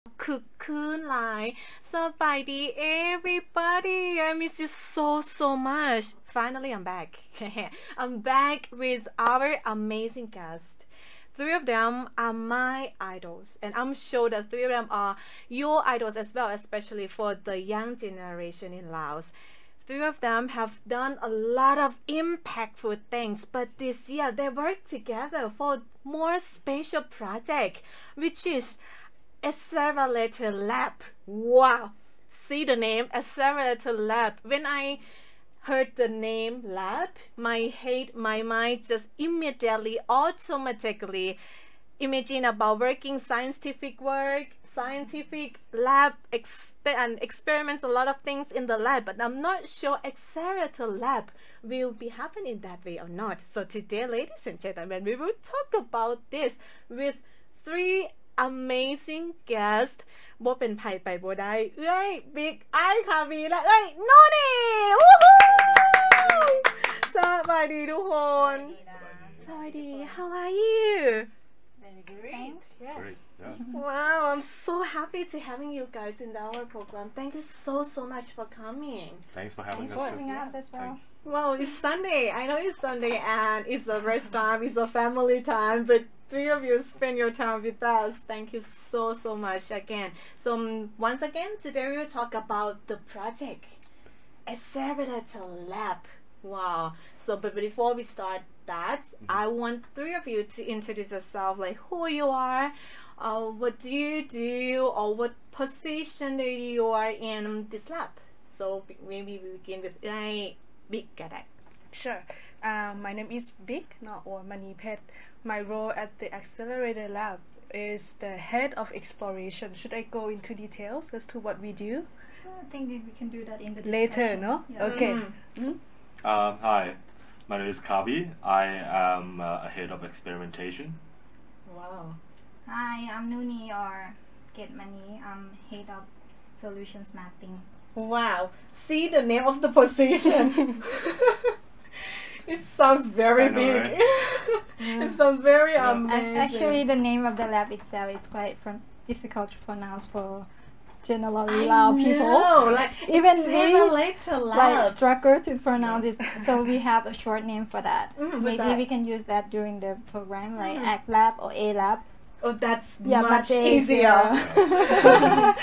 คึกคืนหลายสบายดี everybody I miss you so much finally I'm back I'm back with our amazing guest three of them are my idols and I'm sure that three of them are your idols as well especially for the young generation in Laos three of them have done a lot of impactful things but this year they worked together for more special project which is Accelerator Lab. Wow. See the name Accelerator Lab. When I heard the name lab, my mind just immediately automatically imagine about working scientific work, scientific lab and experiments a lot of things in the lab but I'm not sure Accelerator Lab will be happening that way or not. So today ladies and gentlemen we will talk about this with three amazing guest บ่เป็นไผไปบ่ได้เอ้ยบิ๊กไอ้ค่ะวีและเอ้ยโนนี่วู้ฮู้สวัสดีทุกคนสวัสดี How are you? Very great. Yeah. Great. Yeah. Wow, I'm so happy to having you guys in our program. Thank you so much for coming. Thanks for having us. Thanks for having us as well. Well, it's Sunday. I know it's Sunday and it's a rest time, it's a family time, but three of you spend your time with us. Thank you so much again. So once again, today we will talk about the project Accelerator Lab. Wow. So but before we start that, I want three of you to introduce yourself, like who you are, what do you do, or what position that you are in this lab. So maybe we begin with Big Gadak. Sure. My name is Big, or Manipet. My role at the Accelerator Lab is the head of exploration. Should I go into details as to what we do? I think that we can do that in the discussion. Later, no? Yeah. Okay. Hi, my name is Kabi. I am a head of experimentation. Wow. Hi, I'm Nuni or Get Money. I'm head of solutions mapping. Wow. See the name of the position. It sounds very big. Right? It sounds very amazing. Actually, the name of the lab itself is quite difficult to pronounce for generally Lao people. Like even Accelerator Lab. Like struggle to pronounce it. So we have a short name for that. Maybe we can use that during the program, like Act Lab or A Lab. Oh, that's yeah, much easier.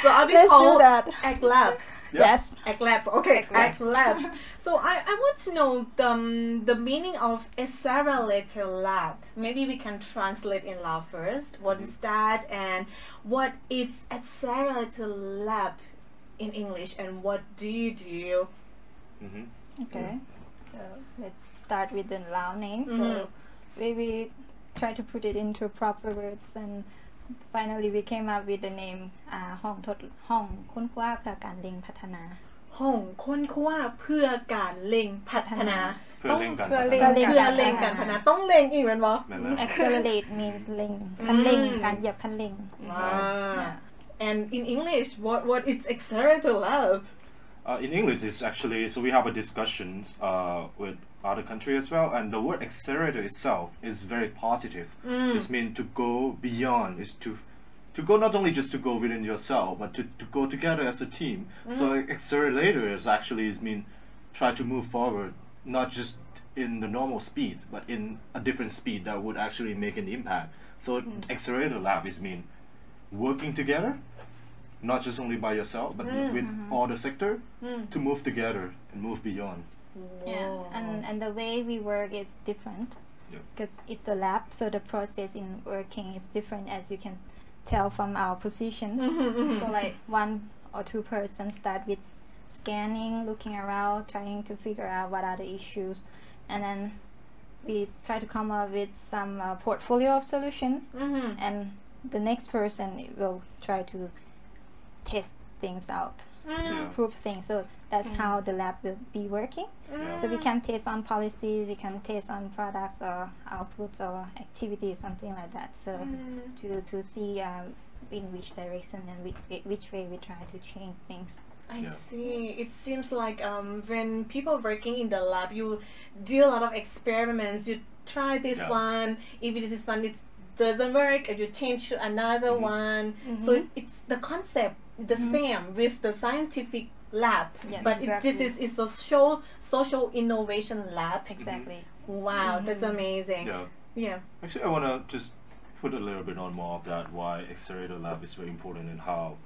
So I'll be called Act Lab. Yep. Yes. Act Lab. Okay, Act Lab. So I want to know the meaning of Accelerator Lab. Maybe we can translate in Lao first. What is that and what is Accelerator Lab in English and what do you do? Okay. So let's start with the Lao name. So we try to put it into proper words and finally we came up with the name ห้องค้นคว้าเพื่อการเล็งพัฒนาห้องค้นคว้าเพื่อการเล็งพัฒนา เพื่อเล็งการพัฒนาต้องเล็งอีกมั้ยบ่ Accelerate means เล็งคันเร่งการเหยียบคันเร่ง And in English what is Accelerator Lab? In English it's actually so we have a discussion with other country as well and the word accelerator itself is very positive. It's mean to go beyond, is to go not only just to go within yourself but to go together as a team. So accelerator is actually mean try to move forward not just in the normal speed but in a different speed that would actually make an impact. So Accelerator Lab is mean working together not just only by yourself but with all the sector to move together and move beyond. Yeah, and the way we work is different because it's a lab, so the process in working is different as you can tell from our positions. So like one or two persons start with scanning, looking around, trying to figure out what are the issues, and then we try to come up with some portfolio of solutions, and the next person will try to test things out, prove things. So that's how the lab will be working. So we can test on policies, we can test on products or outputs or activities, something like that. So to see in which direction and which way we try to change things. I see. It seems like when people working in the lab, you do a lot of experiments. You try this one. If this one, it's doesn't work and you change to another one. So it's the concept the same with the scientific lab, but this is a social innovation lab. Exactly. Wow, that's amazing. Yeah. Actually, I want to just put a little bit on more of that, why Accelerator Lab is very important and how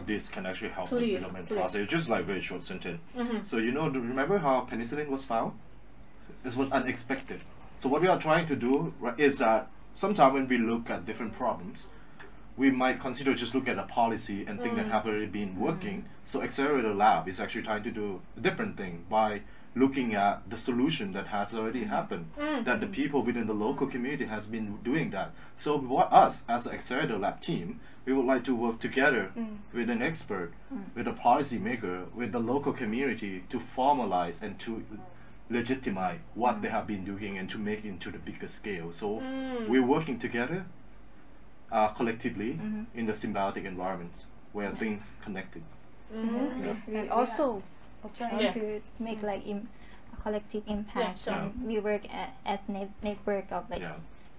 this can actually help the development process. Just like very short sentence. So remember how penicillin was found? It was unexpected. So what we are trying to do is that sometimes when we look at different problems, we might consider just look at a policy and think that have already been working. So Accelerator Lab is actually trying to do a different thing by looking at the solution that has already happened, that the people within the local community has been doing that. So what us as the Accelerator Lab team, we would like to work together with an expert, with a policy maker, with the local community to formalize and to legitimize what they have been doing and to make it into the bigger scale. So we're working together collectively in the symbiotic environments where things connected. And also trying to make like a collective impact, and we work at network of like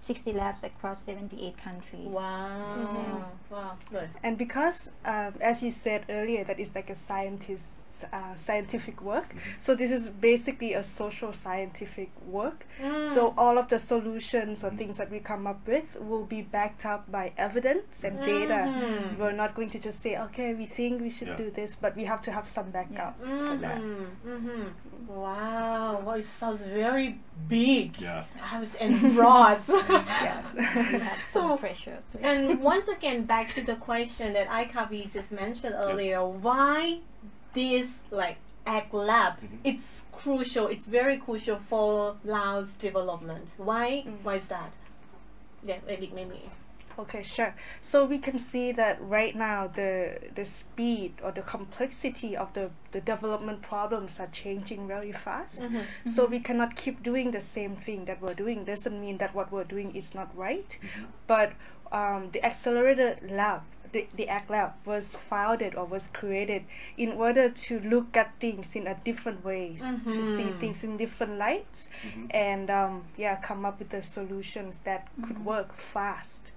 60 labs across 78 countries. Wow. Wow, good. And because as you said earlier, that is like a scientific work, so this is basically a social scientific work. So all of the solutions or things that we come up with will be backed up by evidence and data. We're not going to just say, okay, we think we should do this, but we have to have some backup for that. Wow, well, it sounds very big. I was broad. So precious. And once again, back to the question that Aikavi just mentioned earlier, why this like ACT Lab? It's crucial. It's very crucial for Laos development. Why? Why is that? Yeah, maybe. Okay, sure. So we can see that right now the speed or the complexity of the development problems are changing very fast. So we cannot keep doing the same thing that we're doing. Doesn't mean that what we're doing is not right. But the Accelerator Lab, the ACT Lab was founded or was created in order to look at things in a different ways, to see things in different lights, and come up with the solutions that could work fast.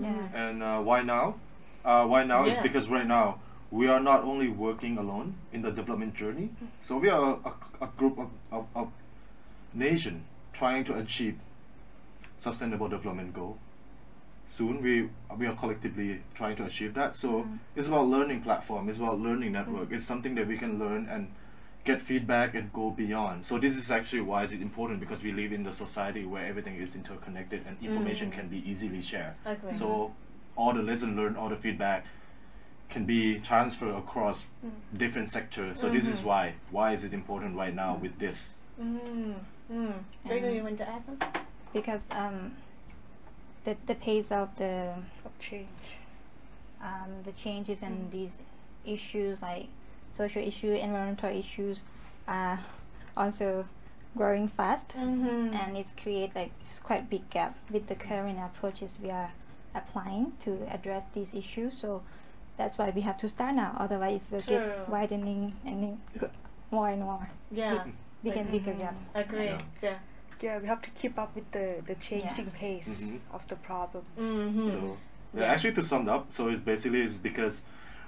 And why now? Why now is because right now we are not only working alone in the development journey. So we are a group of nation trying to achieve sustainable development goal. Soon we are collectively trying to achieve that. So it's about learning platform, it's about learning network. It's something that we can learn and get feedback and go beyond. So this is actually why is it important, because we live in the society where everything is interconnected and information can be easily shared. So all the lesson learned, all the feedback can be transferred across different sectors. So this is why is it important right now with this. Maybe you want to add something? Because the pace of the change, the changes and these issues like social issues, environmental issues are also growing fast, and it's create like quite big gap with the current approaches we are applying to address these issues. So that's why we have to start now, otherwise it will get widening and more and more. Bigger gaps. Agree. Yeah, we have to keep up with the changing pace of the problem. So actually, to sum up, so it's because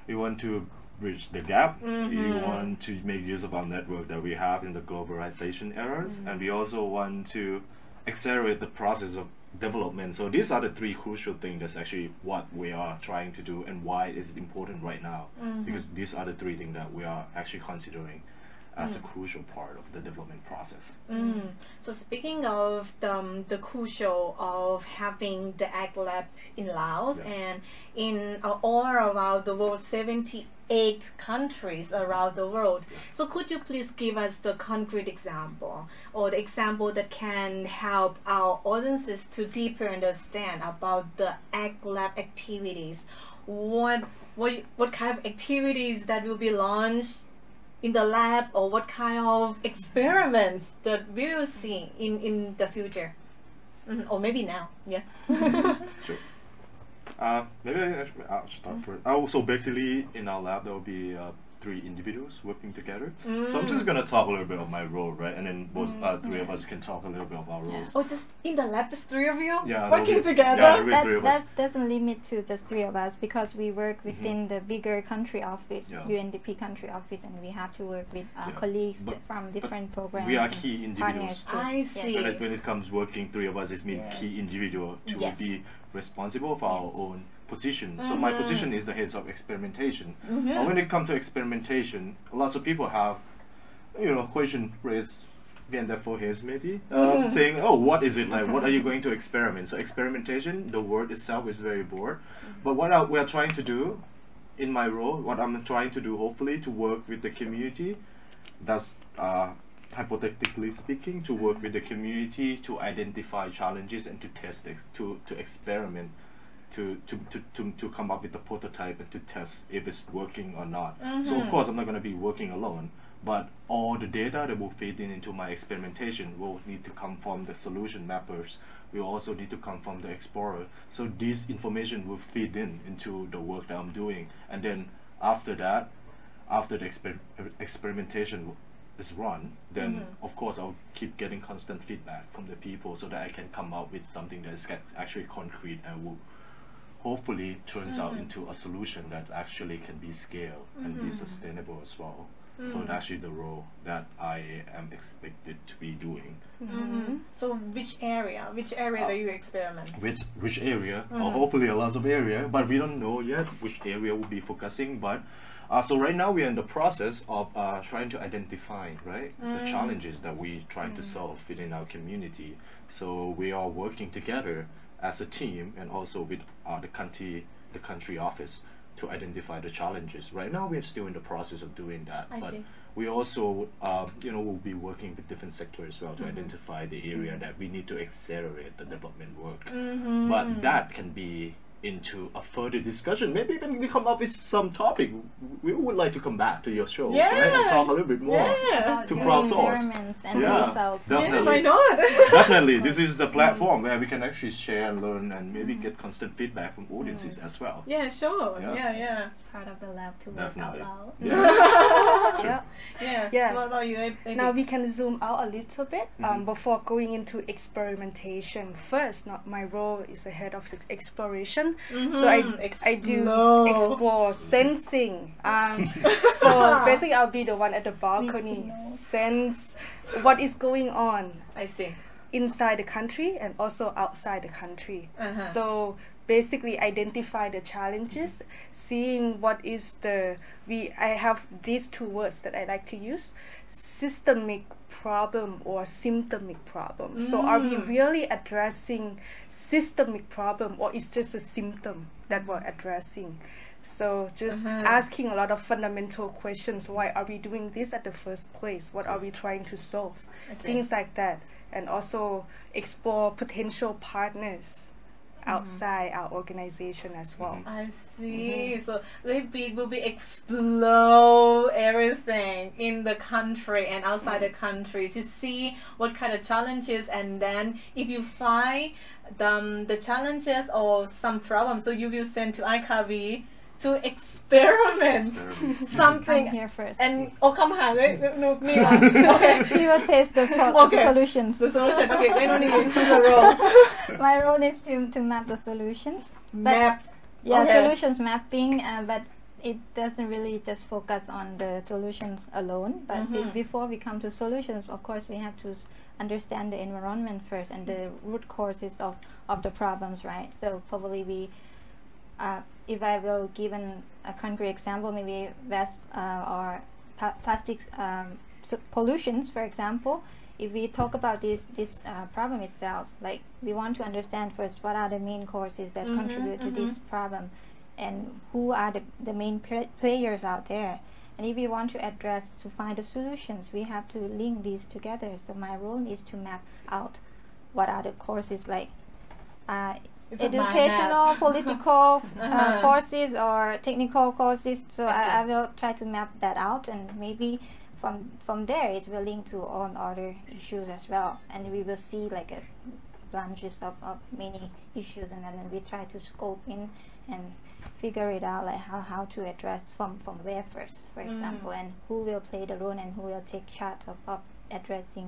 we want to bridge the gap. We want to make use of our network that we have in the globalization eras, and we also want to accelerate the process of development. So these are the three crucial things. That's actually what we are trying to do and why it's important right now, because these are the three things that we are actually considering as a crucial part of the development process. So speaking of the crucial of having the ACT Lab in Laos and in all around the world, 78 countries around the world. So could you please give us the concrete example or the example that can help our audiences to deeper understand about the ACT Lab activities? What kind of activities that will be launched in the lab, or what kind of experiments that we will see in the future, or maybe now? Sure. Maybe I'll start first. So basically, in our lab there will be 3 individuals working together. So I'm just going to talk a little bit of my role, right? And then both 3 of us can talk a little bit of our roles. Oh, just in the lab, just 3 of you working together? Yeah, 3 of us. That doesn't limit to just 3 of us because we work within the bigger country office, UNDP country office, and we have to work with colleagues from different programs. We are key individuals. I see. When it comes working 3 of us, it means key individual to be responsible for our own position. So my position is the head of experimentation. And when it comes to experimentation, lots of people have, question raised behind their foreheads maybe, saying, oh, what is it like? What are you going to experiment? So experimentation, the word itself is very broad. But what we are trying to do in my role, what I'm trying to do hopefully to work with the community, that's hypothetically speaking, to work with the community to identify challenges and to test it, to experiment, to come up with a prototype and to test if it's working or not. So of course I'm not going to be working alone, but all the data that will feed into my experimentation will need to come from the solution mappers. We also need to come from the explorer. So this information will feed into the work that I'm doing. And then after that, after the experimentation is run, then of course I'll keep getting constant feedback from the people so that I can come up with something that is actually concrete and will hopefully turns out into a solution that actually can be scaled and be sustainable as well. So that's actually the role that I am expected to be doing. So which area do you experiment? Which area? Hopefully a lot of area, but we don't know yet which area we'll be focusing. But so right now we're in the process of trying to identify, right, the challenges that we trying to solve within our community. So we are working together as a team and also with the country office to identify the challenges. Right now we're still in the process of doing that, but we also will be working with different sectors as well to identify the area that we need to accelerate the development work. But that can be into a further discussion. Maybe when we come up with some topic, we would like to come back to your shows, right, and talk a little bit more to crowdsource. And results. Definitely. Why not? Definitely, this is the platform where we can actually share and learn and maybe get constant feedback from audiences as well. Yeah, sure. Yeah. It's part of the lab to work out loud. Yeah. So what about you? Now we can zoom out a little bit before going into experimentation. First, my role is the head of exploration. So I do explore sensing. So basically I'll be the one at the balcony, sense what is going on. I see. Inside the country and also outside the country. So basically identify the challenges, seeing what is I have these 2 words that I like to use, systemic problem or symptomic problem. So are we really addressing systemic problem or is just a symptom that we're addressing? So just asking a lot of fundamental questions. Why are we doing this at the first place? What are we trying to solve? Things like that. And also explore potential partners outside our organization as well. I see. So we will be explore everything in the country and outside the country to see what kind of challenges, and then if you find the challenges or some problems, so you will send to IKV to experiment something. Come here first. And come here. Okay. We will test the solutions. The solution. Okay. What's your role? My role is to map the solutions. Solutions mapping, but it doesn't really just focus on the solutions alone. But before we come to solutions, of course, we have to understand the environment first and the root causes of the problems, right? So probably if I will give a concrete example, maybe waste or plastic pollutions, for example. If we talk about this problem itself, like we want to understand first what are the main causes that contribute to this problem, and who are the main players out there. And if we want to address, to find the solutions, we have to link these together. So my role is to map out what are the causes, like educational, political courses or technical courses. So I will try to map that out, and maybe from there it will link to all other issues as well, and we will see like a branches of many issues, and then we try to scope in and figure it out, like how to address from where first, for example, and who will play the role and who will take charge of addressing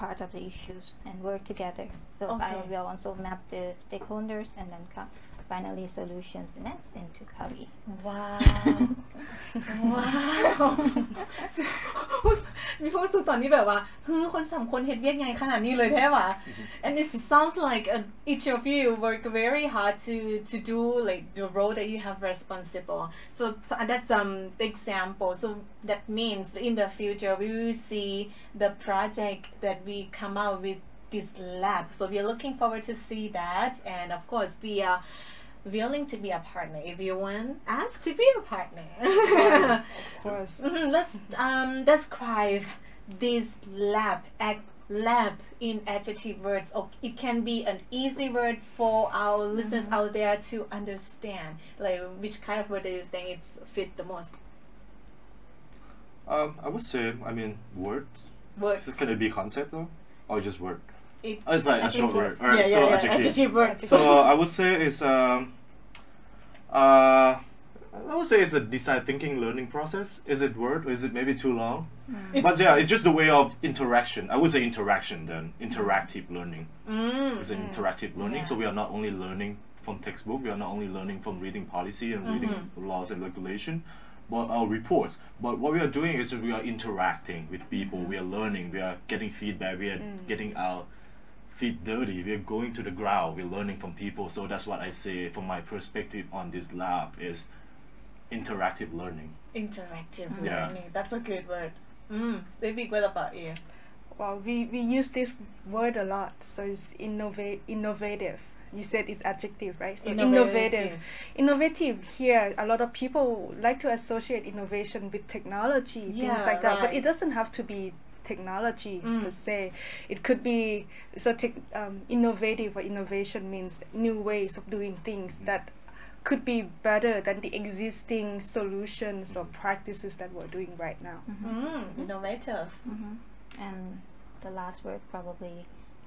part of the issues and work together. So I will also map the stakeholders and then finally solutions and that's into Kavi. Wow. Wow. มีความรู้สึกตอนนี้แบบว่าคน3คนเฮ็ดเวียกใหญ่ขนาดนี้เลยแท้ว่ะ And it sounds like each of you work very hard to do like the role that you have responsible. So that's the example. So that means in the future we will see the project that we come out with this lab. So we are looking forward to see that, and of course we are willing to be a partner if you want us to be a partner. Yes, of course. Let's describe this lab in adjective words. It can be an easy words for our listeners out there to understand. Like which kind of word do you think it fit the most? I would say, I mean, words. Words. So can it be concept though, or just word? It's like a short word. Alright, yeah, so adjective word. So I would say it's I would say it's a design thinking learning process. Is it word or is it maybe too long? But yeah, it's just a way of interaction. I would say interaction then. Interactive learning. It's an interactive learning. So we are not only learning from textbook, we are not only learning from reading policy and reading laws and regulation, but our reports. But what we are doing is we are interacting with people, we are learning, we are getting feedback, we are getting our feet dirty, we are going to the ground, we're learning from people. So that's what I say from my perspective on this lab is interactive learning. Interactive learning. That's a good word. Maybe what about you? Well, we use this word a lot. So it's innovative. You said it's adjective, right? So innovative. Innovative here, a lot of people like to associate innovation with technology, things like that. But it doesn't have to be technology per se. It could be innovative or innovation means new ways of doing things that could be better than the existing solutions or practices that we're doing right now. Innovative. And the last word probably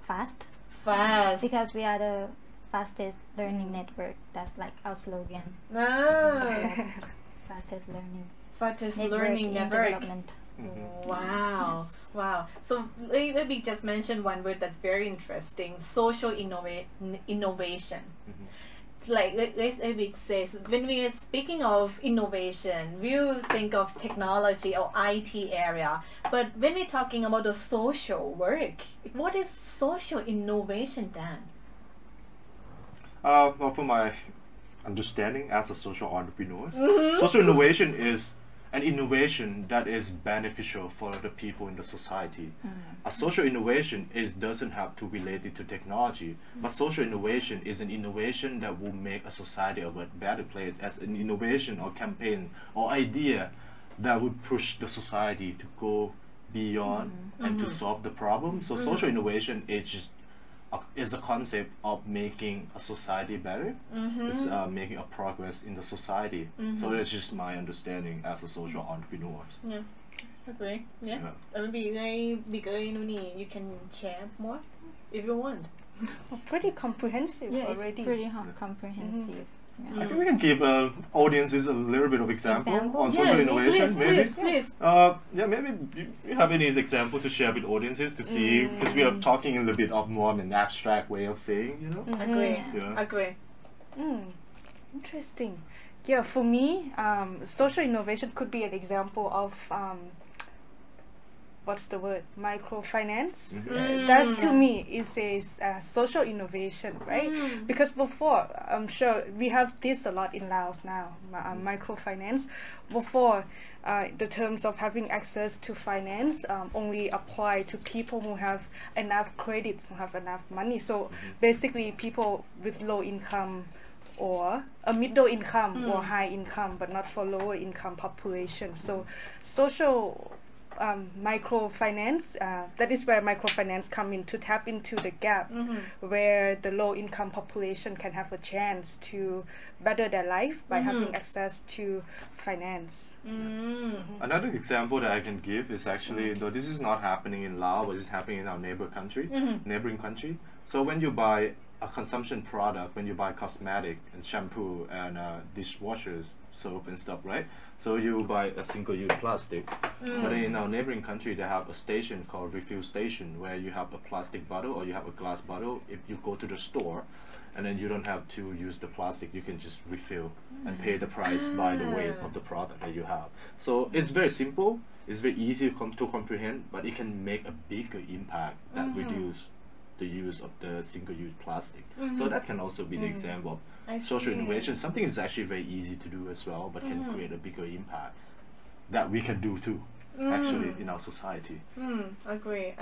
fast. Fast. Because we are the fastest learning network. That's like our slogan. Fastest learning. Fastest learning network. Development. Wow. Yes. Wow. So let me just mention one word that's very interesting. Social innovation. Like let's say when we are speaking of innovation, we will think of technology or IT area. But when we're talking about the social work, what is social innovation then? Well, from my understanding as a social entrepreneur, social innovation is an innovation that is beneficial for the people in the society. A social innovation doesn't have to relate it to technology, but social innovation is an innovation that will make a society a better place, as an innovation or campaign or idea that would push the society to go beyond and to solve the problem. So social innovation is the concept of making a society better. It's making a progress in the society. So that's just my understanding as a social entrepreneur. Yeah, agree. Yeah. Maybe you can share more if you want. Pretty comprehensive already. It's pretty comprehensive. I think we can give audiences a little bit of example on social innovation. Please. Yeah, maybe you have any example to share with audiences to see, because we are talking a little bit of more an abstract way of saying, you know. Agree. Interesting. Yeah, for me, social innovation could be an example of what's the word? Microfinance. That to me is a social innovation, right? Because before, I'm sure we have this a lot in Laos now, microfinance. Before, the terms of having access to finance only apply to people who have enough credits, who have enough money. So basically, people with low income or a middle income or high income, but not for lower income population. So social microfinance, that is where microfinance come in to tap into the gap where the low income population can have a chance to better their life by having access to finance. Another example that I can give is actually, though this is not happening in Laos, but it's happening in our neighboring country. So when you buy a consumption product when you buy cosmetic and shampoo and dishwashers, soap and stuff, right? So you buy a single-use plastic. But in our neighboring country, they have a station called refill station where you have a plastic bottle or you have a glass bottle. If you go to the store, and then you don't have to use the plastic, you can just refill and pay the price by the weight of the product that you have. So it's very simple, it's very easy to comprehend, but it can make a bigger impact that reduce the use of the single-use plastic. So that can also be the example of social innovation. Something is actually very easy to do as well, but can create a bigger impact that we can do too, actually, in our society. Agree.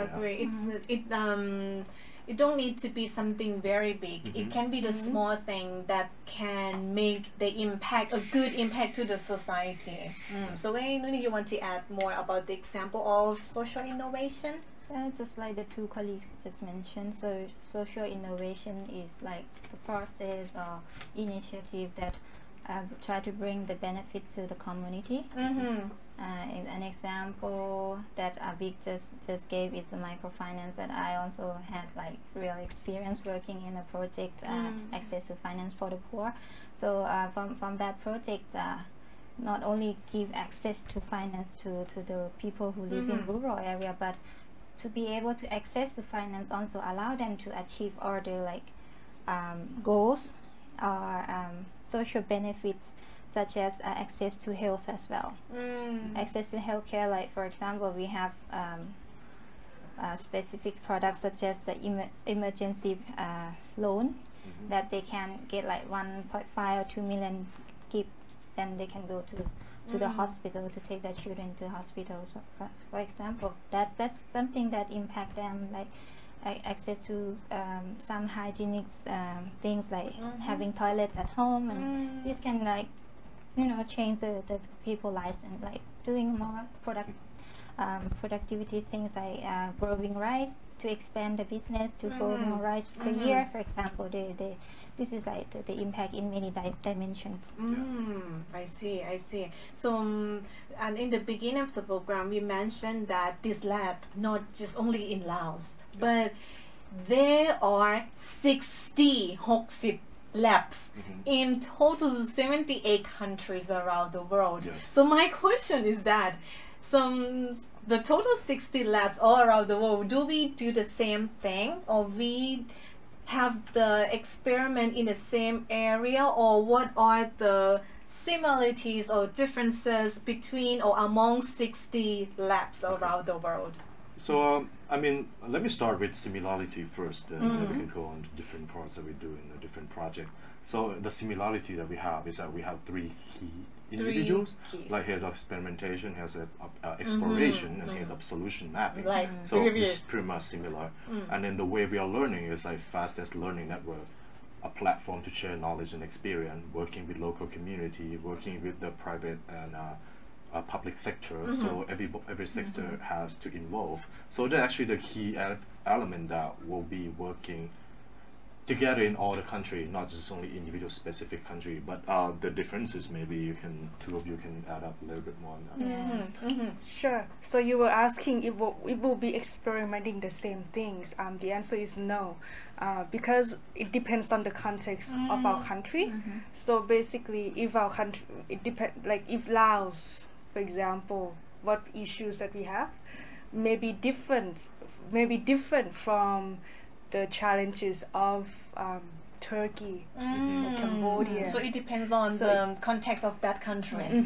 It don't need to be something very big. It can be the small thing that can make the impact, a good impact to the society. So Nuni, you want to add more about the example of social innovation? Just like the two colleagues just mentioned, so social innovation is like the process or initiative that try to bring the benefit to the community. An example that Abik just gave is the microfinance, but I also had like real experience working in a project, access to finance for the poor. So from that project, not only give access to finance to the people who live in rural area, but to be able to access the finance also allow them to achieve other like goals or social benefits, such as access to health as well. Access to healthcare, like for example, we have specific products such as the emergency loan that they can get like 1.5 or 2 million give, then they can go to the hospital to take their children to hospital. So for example, that's something that impact them, like access to some hygienic things like having toilets at home, and this can like change the people's lives, and like doing more productivity things like growing rice to expand the business to grow more rice per year, for example. This is like the impact in many dimensions. I see. So and in the beginning of the program we mentioned that this lab not just only in Laos, but there are 60 labs in total 78 countries around the world. So my question is that the total 60 labs all around the world, do we do the same thing, or we have the experiment in the same area, or what are the similarities or differences between or among 60 labs around the world? So I mean, let me start with similarity first, and then we can go on to different parts that we do in a different project. So the similarity that we have is that we have three key individuals, like head of experimentation, head of exploration, and head of solution mapping. So it's pretty much similar. And then the way we are learning is like fastest learning network, a platform to share knowledge and experience, working with local community, working with the private and public sector. So every sector has to involve. So that's actually the key element that will be working together in all the country, not just only individual specific country, but the differences maybe two of you can add up a little bit more on that. Sure. So you were asking if we will be experimenting the same things. The answer is no, because it depends on the context of our country. So basically, if our country, it depends. Like if Laos, for example, what issues that we have may be different from the challenges of Turkey, Cambodia. So it depends on the context of that country.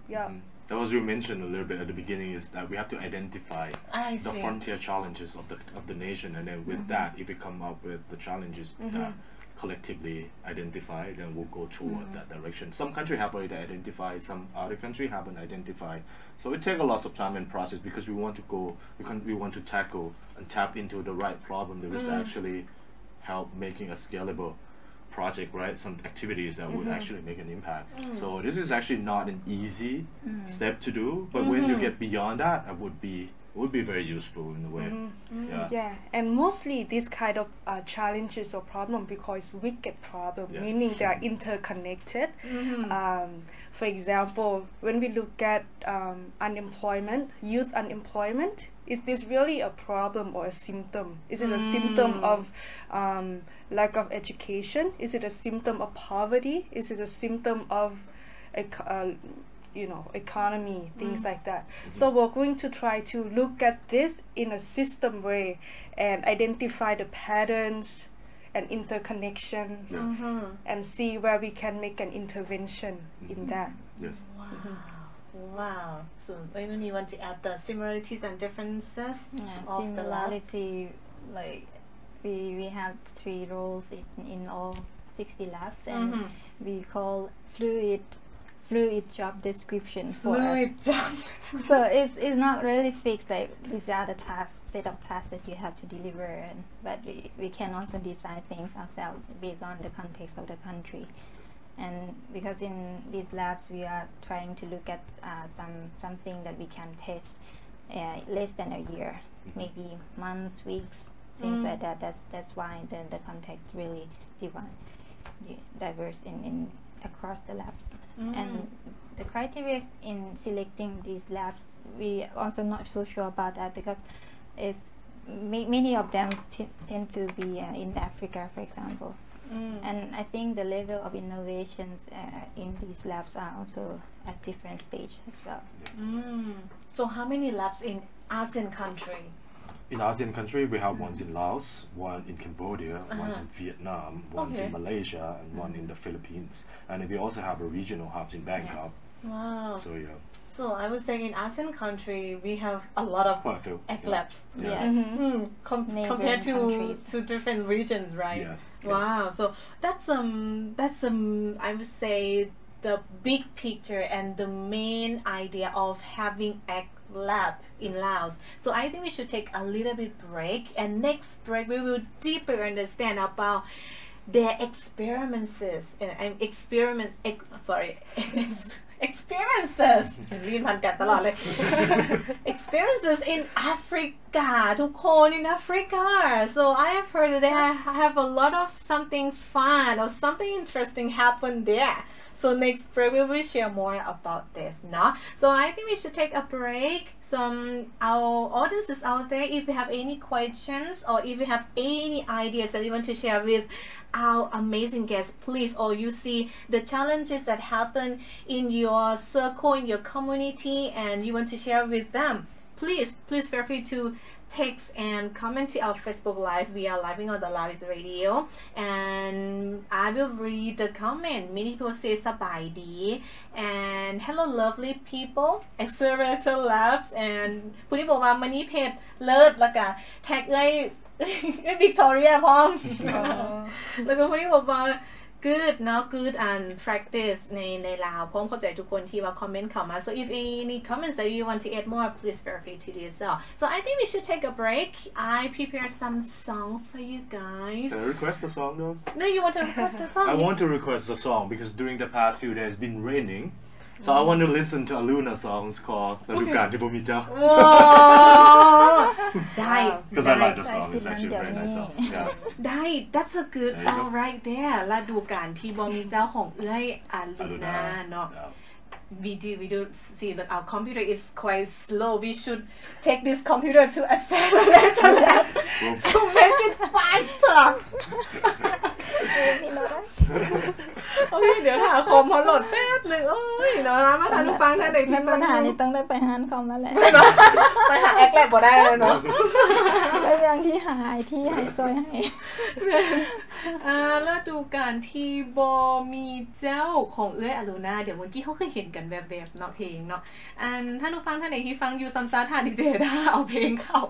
Yeah. That was you mentioned a little bit at the beginning, is that we have to identify the frontier challenges of the nation, and then with that, if we come up with the challenges that collectively identify, then we'll go toward that direction. Some countries have already identified, some other countries haven't identified. So it takes a lot of time and process, because we want to tackle and tap into the right problem that will actually help making a scalable project, right? Some activities that would actually make an impact. So this is actually not an easy step to do, but when you get beyond that, it would be would be very useful in a way. Yeah, and mostly this kind of challenges or problem because wicked problem, meaning they are interconnected. For example, when we look at unemployment, youth unemployment, is this really a problem or a symptom? Is it a symptom of lack of education? Is it a symptom of poverty? Is it a symptom of economy, things like that. So we're going to try to look at this in a system way and identify the patterns and interconnection and see where we can make an intervention in that. Yes. Wow. So when you want to add the similarities and differences of similarity, like we have 3 roles in all 60 labs, and we call fluid job description for us. So it's not really fixed, like these are the set of tasks that you have to deliver, but we can also design things ourselves based on the context of the country. And because in these labs we are trying to look at something that we can test less than a year, maybe months, weeks, things like that. That's why the context really diverse in across the labs. And the criteria in selecting these labs, we also not so sure about that because many of them tend to be in Africa, for example. And I think the level of innovations in these labs are also at different stage as well. So how many labs in ASEAN country? In ASEAN country, we have ones in Laos, one in Cambodia, one's in Vietnam, one's in Malaysia, and one in the Philippines. And we also have a regional hubs in Bangkok. Wow. So yeah. So I would say in ASEAN country we have a lot of labs. Yes. Compared to different regions, right? Yes. Wow. So that's I would say the big picture and the main idea of having a lab in Laos. So I think we should take a little bit break, and next break we will deeper understand about their experiences and experiences ลีนพันกันตลอดเลย experiences in Africa ทุกคน in Africa. So I have heard that they have a lot of something fun or something interesting happen there. So next break we will share more about this, no? So I think we should take a break. Our audiences out there, if you have any questions or if you have any ideas that you want to share with our amazing guests, please, or you see the challenges that happen in your circle, in your community, and you want to share with them, please feel free to text and comment to our Facebook Live. We are live on the Live Radio, and I will read the comment. Many people say sabaidi and hello lovely people, Accelerator Labs, and ผู้ที่บอกว่ามันนี่เพจเลิศแล้วก็แท็กเลยวิกตอเรียพร้อมแล้วก็ผู้ที่บอกว่าgood เนาะ good and practice ในลาวพร้อมเข้าใจทุกคนที่ว่าคอมเมนต์เข้ามา so if any comments that you want to add more, please feel free to do so I think we should take a break. I prepare some song for you guys. Can I request a song though? No, you want to request a song? I want to request a song because during the past few days it's been raining, so I want to listen to a Luna songs called ฤดูกาลที่บ่มีเจ้า ได้ because I like the song. It's actually a very nice song. Yeah. ได้ that's a good song right there ฤดูกาลที่บ่มีเจ้าของเอื้อยอาลูนาเนาะ we do see that our computer is quite slow. We should take this computer to Accelerator Lab to make it faster. โอเคเดี๋ยวหาคอมเขาโหลดแป๊บนึงโอ้ยเนาะมาทานฟังท่านใดที่ปัญหานี้ต้องได้ไปหาคอมแล้วแหละไปหาแอคแลบบ่ได้เลยเนาะแล้วอย่างที่หาที่ให้ซอยให้ฤดูกาลที่บ่มีเจ้าของเอื้อยอลูนาเดี๋ยวเมื่อกี้เขาเคยเห็นกันแบบๆเนาะเพลงเนาะท่านผู้ฟังท่านไหนที่ฟังอยู่ซ้ำๆท่านดีเจได้เอาเพลงเข้า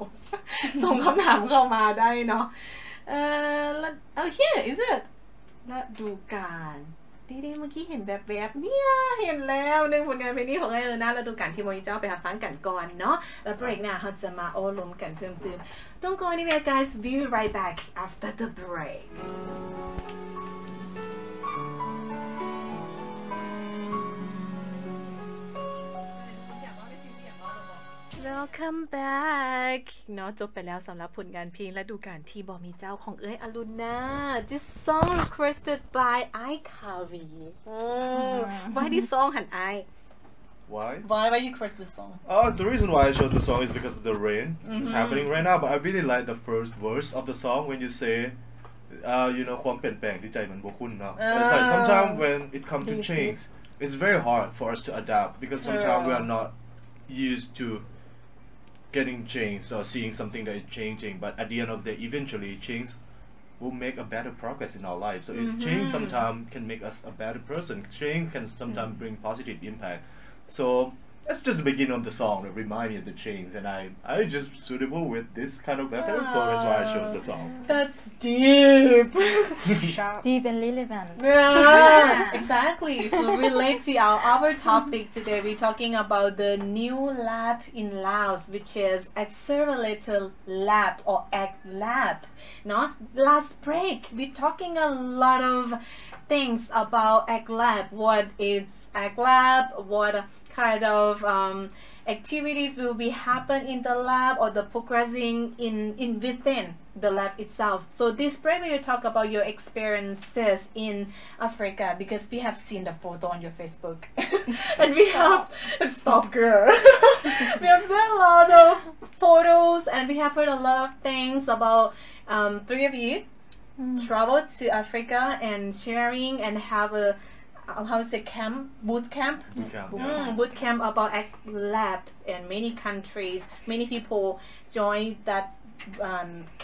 ส่งคำถามเข้ามาได้เนาะhere is it ฤดูกาลดีๆเมื่อกี้เห็นแบบเนี่ยเห็นแล้วหนึ่งผลงานเพลงนี้ของเอื้อยอลูนาฤดูกาลที่บ่มีเจ้าไปหาฟังกันก่อนเนาะแล้วเบรกหน้าเราจะมาโอ้ล้มกันเพิ่มเติม Don't go anywhere guys, we'll be right back after the break. เนา Welcome back เนาะจบไปแล้วสำหรับผลงานเพลงฤดูกาลที่บ่มีเจ้าของเอ้ยอรุณา This song requested by I Kari Why this song หันไอ Why you request this song? The reason why I chose the song is because of the rain is happening right now, but I really like the first verse of the song when you say you know ความเปลี่ยนแปลงที่ใจมันบ่คุ้นเนาะ It's like sometimes when it comes to change it's very hard for us to adapt because sometimes we are not used to getting changed or seeing something that is changing, but at the end of the day eventually change will make a better progress in our life. So it's change sometimes can make us a better person. Change can sometimes bring positive impact. So that's just the beginning of the song that remind me of the change, and I just suitable with this kind of weather, so that's why I chose the song. That's deep. Deep and relevant. Yeah, exactly. So relate to our topic today. We're talking about the new lab in Laos, which is Accelerator Lab or Act Lab. No, last break we're talking a lot of things about Act Lab. What is Act Lab? What kind of activities will be happen in the lab or the progressing in within the lab itself. So this break we will talk about your experiences in Africa because we have seen the photo on your Facebook and we have stop girl we have seen a lot of photos and we have heard a lot of things about three of you travel to Africa and sharing and have a how to say boot camp about Act Lab in many countries. Many people join that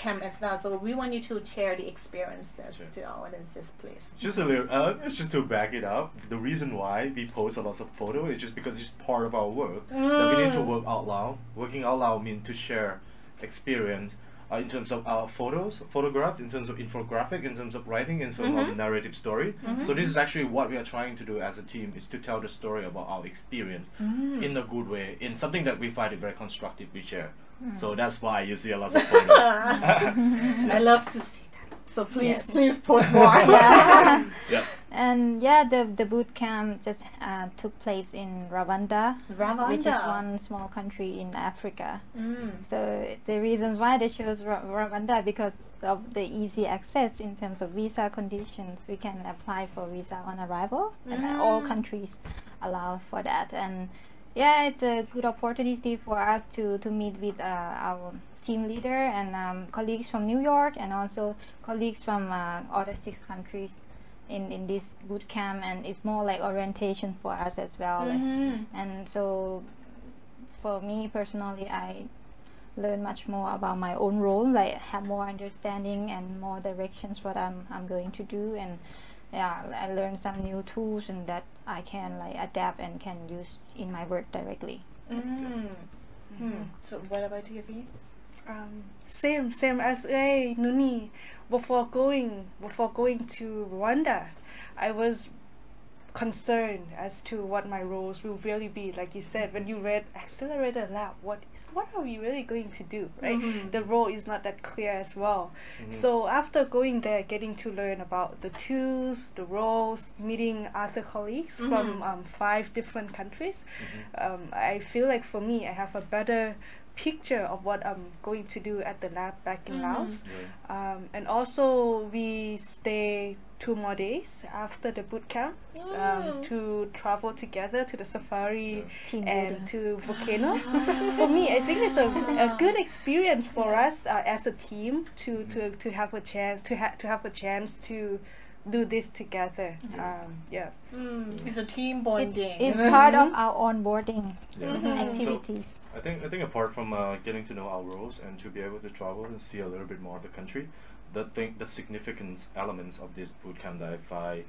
camp as well. So we want you to share the experiences to our audiences, please. Just a little, just to back it up, the reason why we post a lot of photos is just because it's part of our work. That we need to work out loud. Working out loud means to share experience. In terms of our photographs, in terms of infographic, in terms of writing, in terms of narrative story. So this is actually what we are trying to do as a team, is to tell the story about our experience in a good way, in something that we find it very constructive we share. So that's why you see a lot of photos. I love to see that. So please post more. And the boot camp just took place in Rwanda, which is one small country in Africa. So the reasons why they chose Rwanda because of the easy access in terms of visa conditions. We can apply for visa on arrival, and all countries allow for that. And yeah, it's a good opportunity for us to meet with our team leader and colleagues from New York and also colleagues from other 6 countries in this boot camp, and it's more like orientation for us as well. And so for me personally, I learn much more about my own role, like have more understanding and more directions what I'm going to do, and I learn some new tools and that I can like adapt and can use in my work directly. So what about you? Same as Nuni. Before going to Rwanda, I was concerned as to what my roles will really be. Like you said, when you read Accelerator Lab, what are we really going to do, right? The role is not that clear as well. So after going there, getting to learn about the tools, the roles, meeting other colleagues from 5 different countries, I feel like for me, I have a better picture of what I'm going to do at the lab back in Laos. And also we stay 2 more days after the boot camp to travel together to the safari and to volcanoes. For me, I think it's a good experience for us as a team to have a chance to do this together. It's a team bonding. It's part of our onboarding activities. So I think apart from getting to know our roles and to be able to travel and see a little bit more of the country, the significant elements of this bootcamp that I find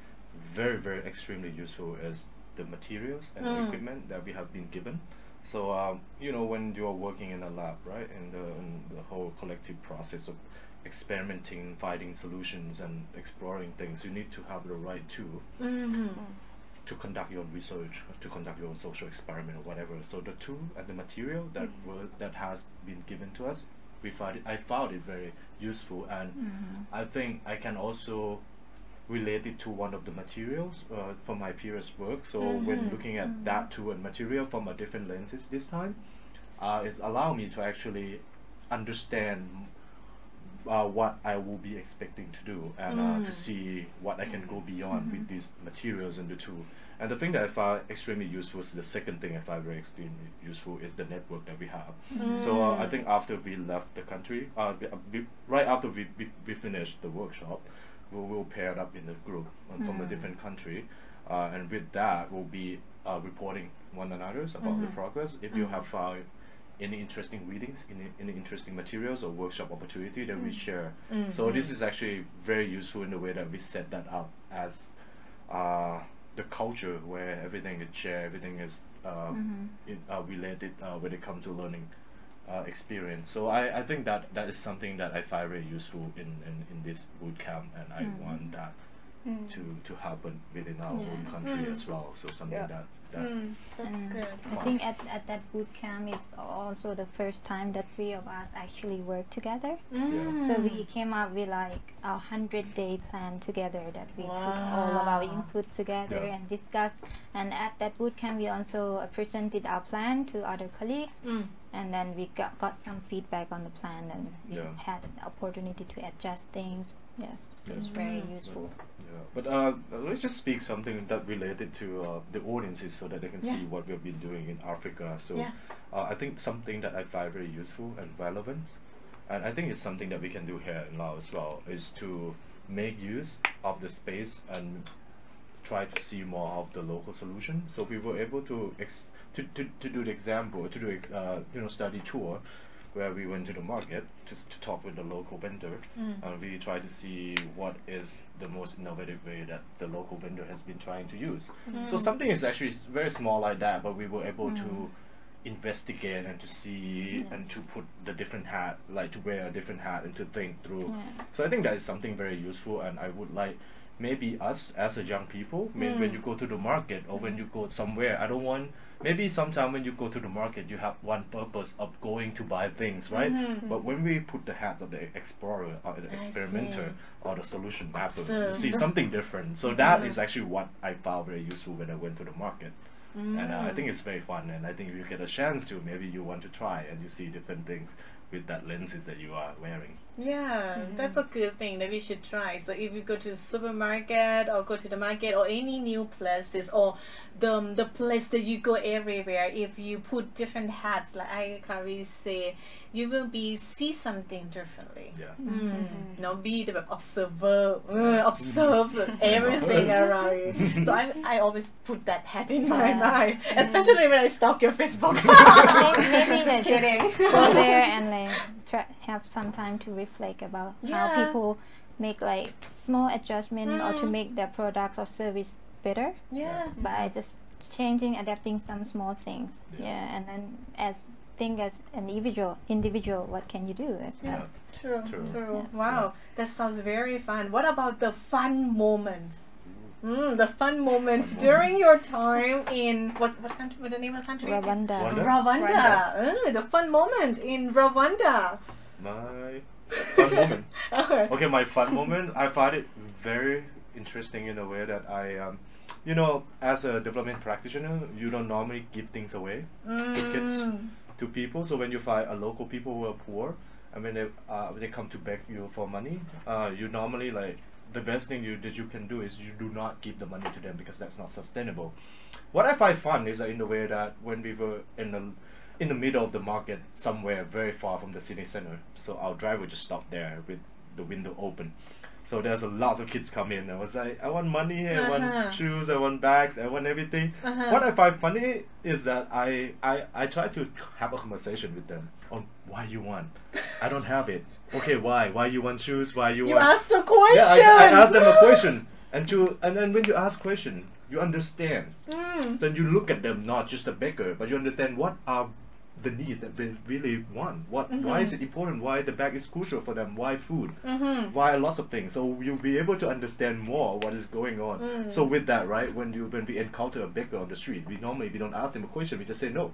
very, very extremely useful is the materials and the equipment that we have been given. So you know, when you are working in a lab, right, in the whole collective process of experimenting, finding solutions and exploring things, you need to have the right tool to conduct your research, to conduct your social experiment or whatever. So the tool and the material that has been given to us, I found it very useful, and I think I can also relate it to one of the materials from my previous work. So when looking at that tool and material from a different lenses this time, is allow me to actually understand what I will be expecting to do and to see what I can go beyond with these materials and the tool. And the thing that I found extremely useful is the second thing I found very extremely useful is the network that we have. So I think after we left the country, right after we finished the workshop, we will pair up in a group from a different country, and with that we'll be reporting one another about the progress. If you have found any interesting readings, any interesting materials or workshop opportunity, then we share. So this is actually very useful in the way that we set that up as the culture where everything is shared, everything is related when it comes to learning experience. So I think that is something that I find very useful in this boot camp, and I want that to happen within our own country as well. So something that that's good. I think at that boot camp it's also the first time that 3 of us actually work together. So we came up with like our 100-day plan together that we put all of our input together and discussed. And at that boot camp we also presented our plan to other colleagues, and then we got some feedback on the plan, and we had an opportunity to adjust things. Yes, it's very useful. But let's just speak something that related to the audiences so that they can see what we've been doing in Africa. So I think something that I find very useful and relevant, and I think it's something that we can do here in Laos as well, is to make use of the space and try to see more of the local solution. So we were able to do the example, to do study tour, where we went to the market to talk with the local vendor. We try to see what is the most innovative way that the local vendor has been trying to use. So something is actually very small like that, but we were able to investigate and to see and to put the different hat, like to wear a different hat and to think through. So I think that is something very useful, and I would like maybe us as a young people, when you go to the market or when you go somewhere, I don't want, maybe sometime when you go to the market you have one purpose of going to buy things, right? But when we put the hat of the explorer or the experimenter or the solution mapper, you see something different. So that is actually what I found very useful when I went to the market. And I think it's very fun, and I think if you get a chance to, maybe you want to try and you see different things with that lenses that you are wearing. Yeah, that's a good thing that we should try. So if you go to the supermarket or go to the market or any new places, or the place that you go everywhere, if you put different hats, like I can say, you will see something differently. Not be the observer, observe everything around you. So I always put that hat in my mind, especially when I stalk your Facebook. Maybe just go there and like have some time to reflect about how people make like small adjustment or to make their products or service better. By just changing, adapting some small things. And then as an individual, what can you do as well? True. Yes. Wow, that sounds very fun. What about the fun moments? The fun moments during your time in what country? What's the name of the country? Rwanda. The fun moment in Rwanda. My fun moment. Okay, my fun moment. I find it very interesting in a way that I, as a development practitioner, you don't normally give things away to kids, to people. So when you find a local people who are poor, and when they come to beg you for money, you normally like, the best thing that you can do is you do not give the money to them, because that's not sustainable. What I find fun is in the way that when we were in the middle of the market somewhere very far from the city center, so our driver just stopped there with the window open. So there's a lot of kids come in. I was like, I want money, I want shoes, I want bags, I want everything. What I find funny is that I try to have a conversation with them on why you want. I don't have it. Okay, why? Why you want shoes? Why you want? You asked a question. Yeah, I asked them a question, and then when you ask question, you understand. So you look at them, not just a beggar, but you understand what are the needs that they really want. Why is it important? Why the bag is crucial for them? Why food? Why lots of things? So you'll be able to understand more what is going on. So with that, right, when we encounter a beggar on the street, we don't ask them a question. We just say no.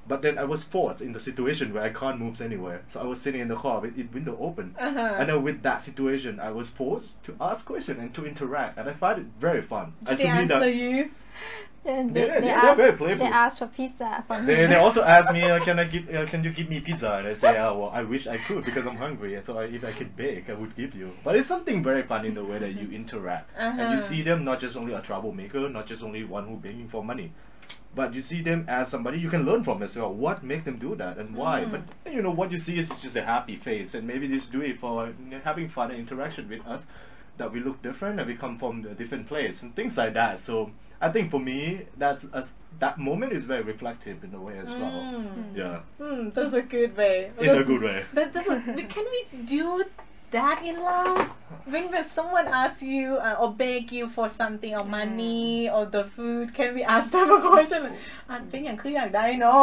But then I was forced in the situation where I can't move anywhere. So I was sitting in the car with its window open. And then with that situation, I was forced to ask questions and to interact. And I find it very fun. Did they answer you? They're very playful. They asked for pizza from They also asked me, can you give me pizza? And I say, well, I wish I could because I'm hungry. And so if I could bake, I would give you. But it's something very fun in the way that you interact. And you see them not just only a troublemaker, not just only one who begging for money. But you see them as somebody you can learn from as well. What make them do that and why? But you know, what you see is just a happy face. And maybe they just do it for having fun and interaction with us. That we look different and we come from a different place and things like that. So I think for me, that moment is very reflective in a way as well. Yeah. That's a good way. In a good way. Can we do that in Laos? When someone asks you or beg you for something or money or the food, can we ask them a question? เป็นอย่างคืออยากได้เนาะ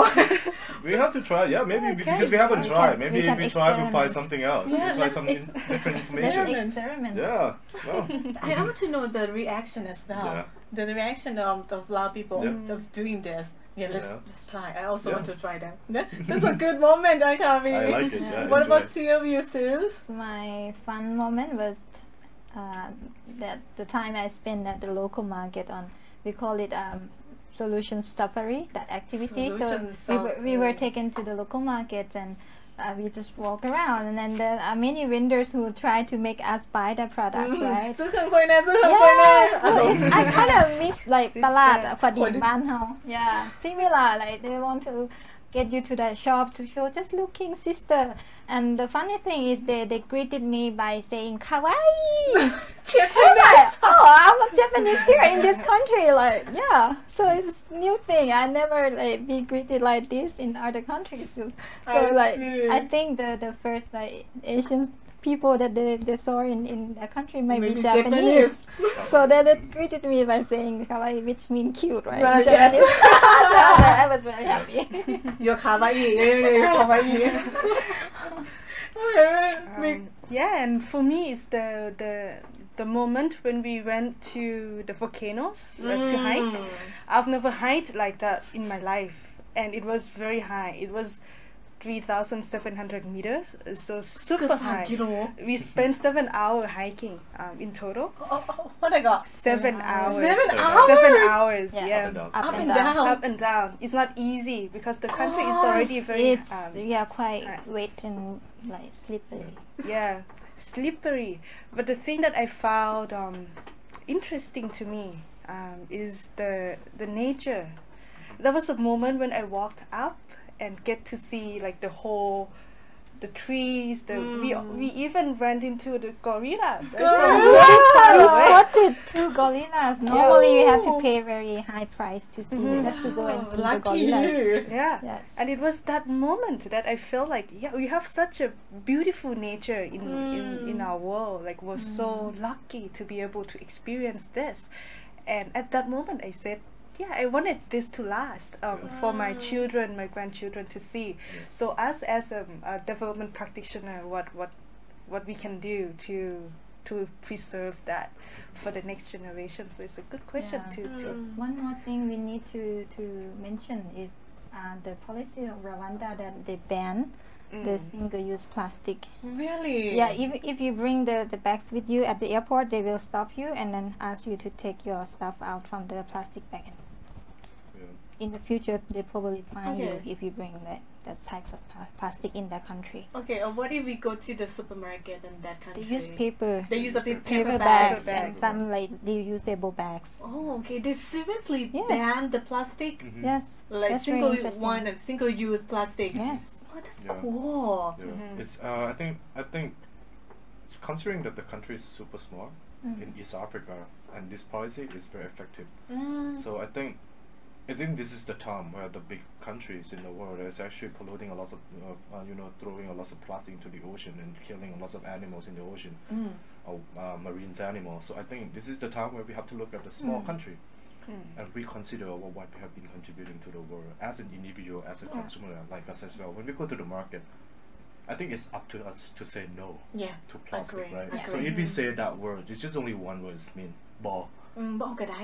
We have to try, maybe because we haven't tried. Maybe if we try, we'll find something else. We'll try some different information. Experiment. Yeah. Well. I want to know the reaction as well. The reaction of Lao people of doing this. Yeah, let's try. I also want to try that. That's a good moment, Akavi. I like it. Yeah, what about you, Sus? My fun moment was that the time I spent at the local market on, we call it solution safari, that activity. So we were taken to the local markets and we just walk around, and then there are many vendors who try to make us buy their products, right? I kind of miss like ตลาดพอดีบ้านเฮา similar, like they want to get you to the shop to show just looking sister. And the funny thing is they greeted me by saying kawaii. Japanese. I'm a Japanese here in this country, like so it's new thing. I never like be greeted like this in other countries. So like I think the first like Asian people that they saw in their country might be Japanese. So they greeted me by saying kawaii, which means cute, right? In Japanese. So I was very happy. You're kawaii. Kawaii. And for me it's the moment when we went to the volcanoes to hike. I've never hiked like that in my life, and it was very high. It was 3,700 meters, so super high. We spent 7 hours hiking in total. What I got? 7 hours. 7 hours? 7 hours, Up and down. Up and down. It's not easy because the country is already very... It's quite wet and like slippery. Slippery. But the thing that I found interesting to me is the nature. There was a moment when I walked up and get to see like the trees, we even went into the gorillas. We spotted 2 gorillas. Normally we have to pay very high price to see just to go and see the gorillas. Yes. And it was that moment that I felt like we have such a beautiful nature in our world. Like we're so lucky to be able to experience this. And at that moment I said, I wanted this to last for my children, my grandchildren to see. So us as a development practitioner, what we can do to preserve that for the next generation. So it's a good question to One more thing we need to mention is the policy of Rwanda that they ban the single-use plastic. Really? If you bring the bags with you at the airport, they will stop you and then ask you to take your stuff out from the plastic bag. In the future, they probably fine you if you bring that types of plastic in that country. Okay, or what if we go to the supermarket in that country? They use paper. They use paper bags and some like reusable bags. Oh, okay. They seriously ban the plastic? Yes. Like single-use plastic? Yes. Oh, that's cool. It's I think it's considering that the country is super small in East Africa, and this policy is very effective. So I think this is the time where the big countries in the world is actually polluting a lot of, throwing a lot of plastic into the ocean and killing a lot of animals in the ocean, or marine animals. So I think this is the time where we have to look at the small country and reconsider what we have been contributing to the world as an individual, as a consumer like us as well. When we go to the market, I think it's up to us to say no to plastic, right? So if we say that word, it's just only one word, it's mean ball. Ball ก็ได้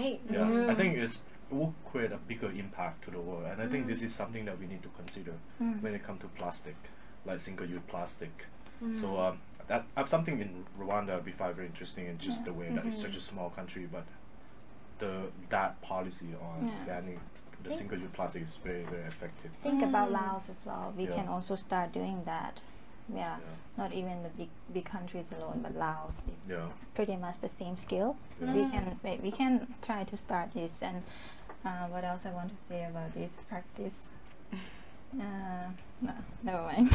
I think it's will create a bigger impact to the world. And I think this is something that we need to consider when it comes to plastic, like single-use plastic. So that something in Rwanda we find very interesting, and just the way that it's such a small country, but that policy on banning the single-use plastic is very, very effective. Think about Laos as well. We can also start doing that. Not even the big countries alone, but Laos is pretty much the same scale. We can try to start this. And what else I want to say about this practice? No, never mind.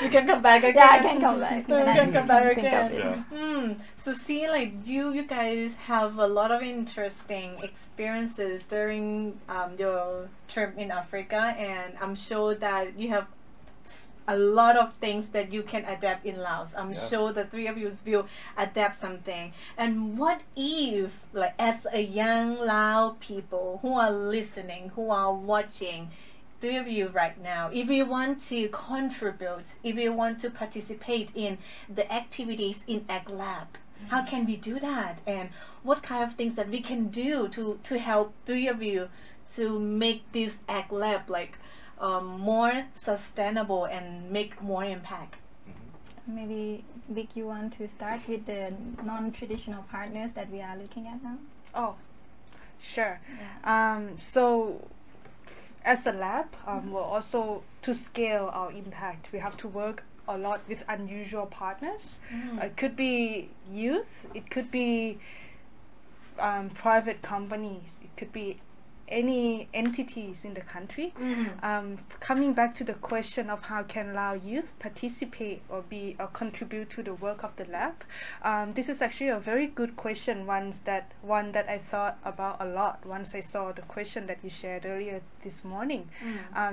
You can come back again. Yeah, I can come back. You can come back again. Yeah. So see, like you guys have a lot of interesting experiences during your trip in Africa, and I'm sure that you have a lot of things that you can adapt in Laos. I'm sure the three of you will adapt something. And what if, like, as a young Lao people who are listening, who are watching, three of you right now, if you want to contribute, if you want to participate in the activities in Ag Lab, how can we do that? And what kind of things that we can do to help three of you to make this Ag Lab like more sustainable and make more impact? Maybe Vic, you want to start with the non-traditional partners that we are looking at now? Oh, sure. So as a lab, we're also, to scale our impact, we have to work a lot with unusual partners. It could be youth, it could be private companies, it could be any entities in the country. Coming back to the question of how can Lao youth participate or contribute to the work of the lab, this is actually a very good question, one that I thought about a lot once I saw the question that you shared earlier this morning.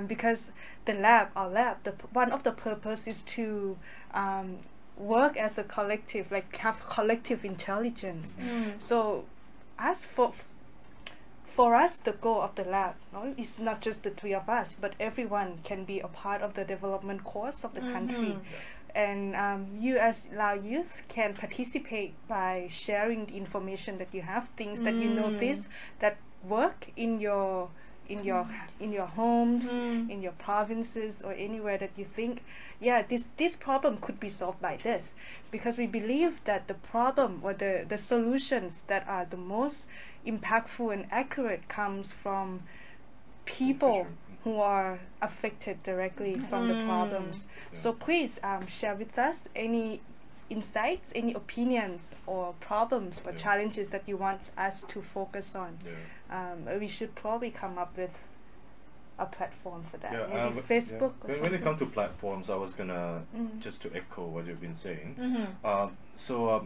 Because the lab, our lab, one of the purpose is to work as a collective, like have collective intelligence. So as for us, the goal of the lab is not just the three of us, but everyone can be a part of the development course of the country. And you as Lao youth can participate by sharing the information that you have, things that you notice that work in your homes, in your provinces, or anywhere that you think, this problem could be solved by this. Because we believe that the problem or the solutions that are the most impactful and accurate comes from people who are affected directly from the problems. So please share with us any insights, any opinions or problems or challenges that you want us to focus on. We should probably come up with a platform for that. Maybe Facebook or something. When it comes to platforms, I was gonna just to echo what you've been saying. So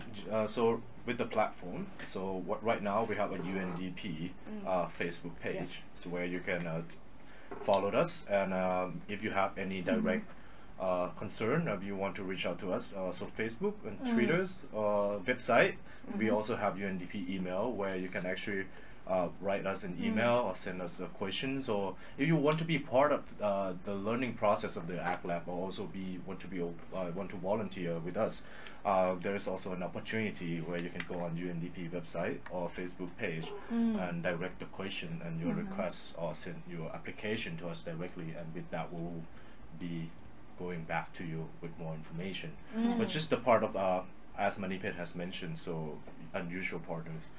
with the platform, so right now we have a UNDP Facebook page, so where you can follow us, and if you have any direct concern, if you want to reach out to us, so Facebook and Twitter's website. We also have UNDP email where you can actually write us an email or send us questions, or if you want to be part of the learning process of the Ag Lab, or also want to volunteer with us, there is also an opportunity where you can go on UNDP website or Facebook page and direct the question and your request, or send your application to us directly, and with that we'll be going back to you with more information. But just the part of as Manipet has mentioned, so unusual partners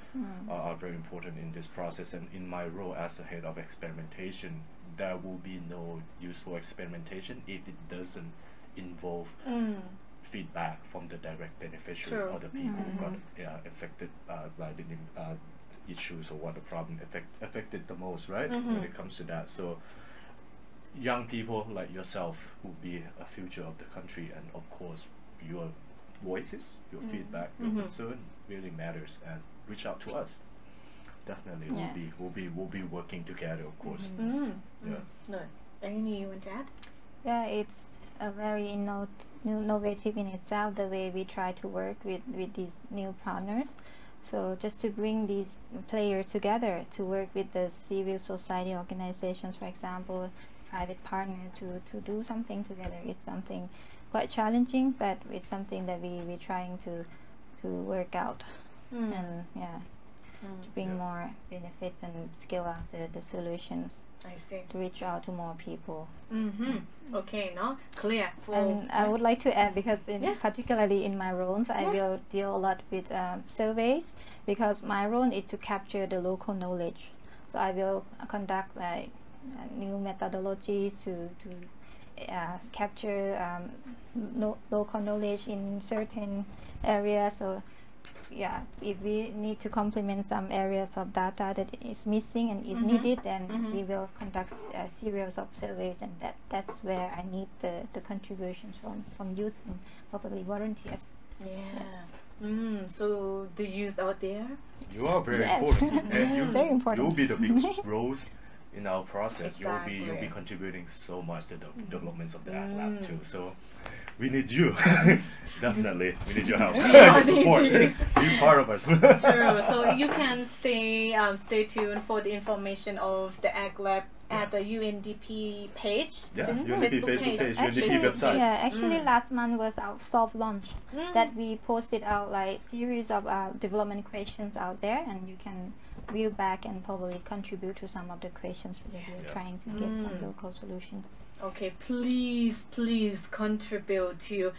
are very important in this process, and in my role as the head of experimentation, there will be no useful experimentation if it doesn't involve feedback from the direct beneficiary or the people who got affected by the issues, or what the problem affected the most, right? When it comes to that. So young people like yourself will be a future of the country, and of course your voices, your feedback, your concern really matters, and reach out to us. Definitely, we'll be working together, of course. No, anything you want to add? Yeah, it's a very innovative in itself, the way we try to work with these new partners. So just to bring these players together to work with the civil society organizations, for example, private partners, to do something together. It's something quite challenging, but it's something that we're trying to work out. And to bring more benefits and scale up the solutions I see to reach out to more people. Okay, no? Clear. And I would like to add, because particularly in my roles, I will deal a lot with surveys, because my role is to capture the local knowledge. So I will conduct like new methodologies to capture local knowledge in certain areas. So yeah, if we need to complement some areas of data that is missing and is needed, then we will conduct a series of surveys, and that's where I need the contributions from youth and probably volunteers. So the youth out there, you are very important, and very important. You'll be the big roles in our process. Exactly. You'll be contributing so much to the developments of the ACT Lab too. So we need you. Definitely, we need your help. Your support. Be part of us. True. So you can stay tuned for the information of the ACT Lab at the UNDP page. Yes, UNDP Facebook page, UNDP website. Yeah, actually last month was our soft launch that we posted out like series of development questions out there, and you can view back and probably contribute to some of the questions that we're trying to get some local solutions. Okay, please contribute to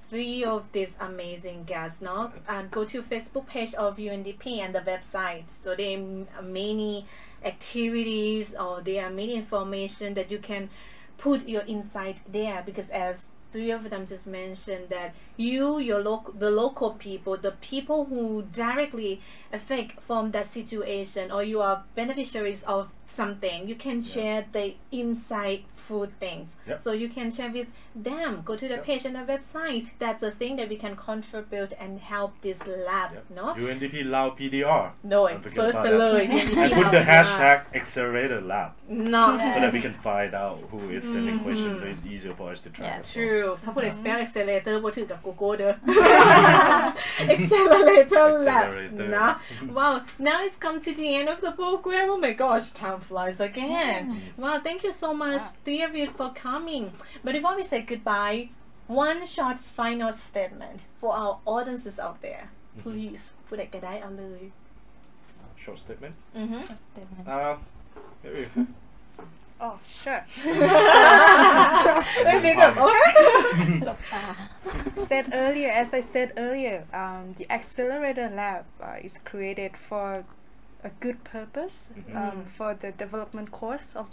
3 of these amazing guests, no? And go to Facebook page of UNDP and the website. So there are many activities, or there are many information that you can put your insight there, because as 3 of them just mentioned that the local people, the people who directly affect from that situation, or you are beneficiaries of something, you can share the insightful things. So you can share with them. Go to the page and the website. That's a thing that we can contribute and help this lab, no? UNDP Lao PDR. No, search ไปเลย I put the hashtag Accelerator Lab. No. So that we can find out who is sending questions, so it's easier for us to track. True. ถ้าพูด spell accelerator บ่ถือกับ Google เด้อ Accelerator Lab นะ Wow, now it's come to the end of the program. Oh my gosh, time flies again. Wow, thank you so much, 3 of you, for coming. But before we say goodbye, one short final statement for our audiences out there. Please, พูดได้ก็ได้เอาเลย Short statement? Short statement. Maybe. Oh, sure. As I said earlier, the Accelerator Lab is created for a good purpose, for the development course of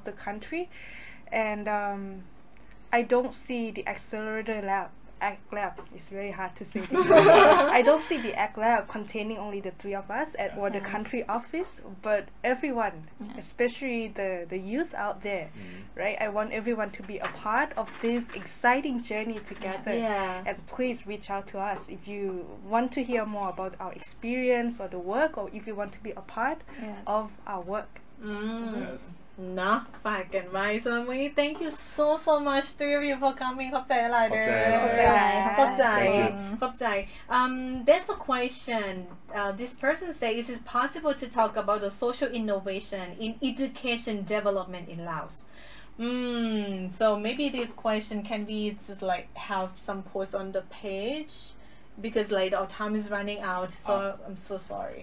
the country, and I don't see the Accelerator Lab. ACT Lab, it's very hard to say. I don't see the ACT Lab containing only the 3 of us or the country office, but everyone, especially the youth out there, right? I want everyone to be a part of this exciting journey together. And please reach out to us if you want to hear more about our experience or the work, or if you want to be a part of our work. Yes. เนาะฝากกันไว้ so วันนี้ thank you so much 3 of you for coming ขอบใจหลายเด้อ ขอบใจ there's a question this person says, is it possible to talk about the social innovation in education development in Laos? So maybe this question can be just like have some posts on the page, because like our time is running out, so I'm so sorry.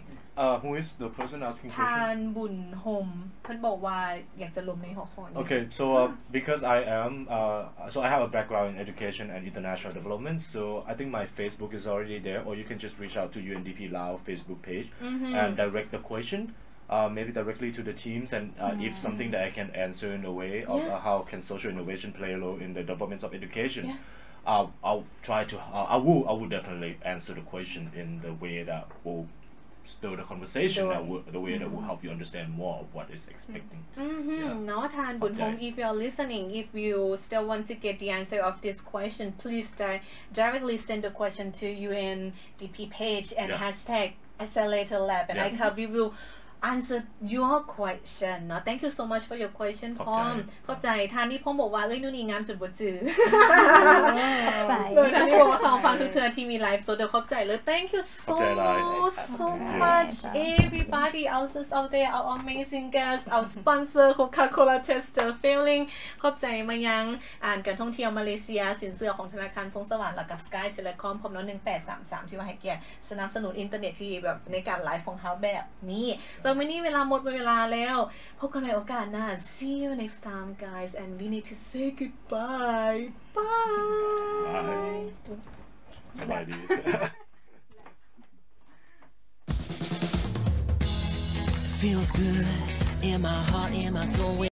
Who is the person asking ทาน บุญโฮม เพิ่นบอกว่าอยากจะลงในหัวข้อนี้ Okay, so because I am so I have a background in education and international development, so I think my Facebook is already there, or you can just reach out to UNDP Lao Facebook page and direct the question maybe directly to the teams, and if something that I can answer in a way of how can social innovation play a role in the development of education, I'll try to I will definitely answer the question in the way that will stir the conversation, the way that will help you understand more of what is expecting. No, Tan Bunhom, if you are listening, if you still want to get the answer of this question, please directly send the question to UNDP page and hashtag Accelerator Lab, and we will answer your question เนาะ thank you so much for your question พร้อมเข้าใจท่านนี่พ่อบอกว่าเอ้ยนู่นนี่งามจนบ่จื้อเข้าใจท่านนี่บอกว่าเขาฟังทุกเทื่อที่มีไลฟ์โซเดี๋ยวเข้าใจเลย thank you so much everybody else out there our amazing guests our sponsor Coca-Cola tester failing เข้าใจมายังการท่องเที่ยวมาเลเซียสินเชื่อของธนาคารพงสวรรค์แล้วก็ Sky Telecom พร้อมเนาะ1833ที่ว่าให้เกียรติสนับสนุนอินเทอร์เน็ตที่แบบในการไลฟ์ของเฮาแบบนี้สำหรับวันนี้เวลาหมดเวลาแล้วพบกันในโอกาสหน้า see you next time guys and we need to say goodbye bye สบายดี Feels good in my heart in my soul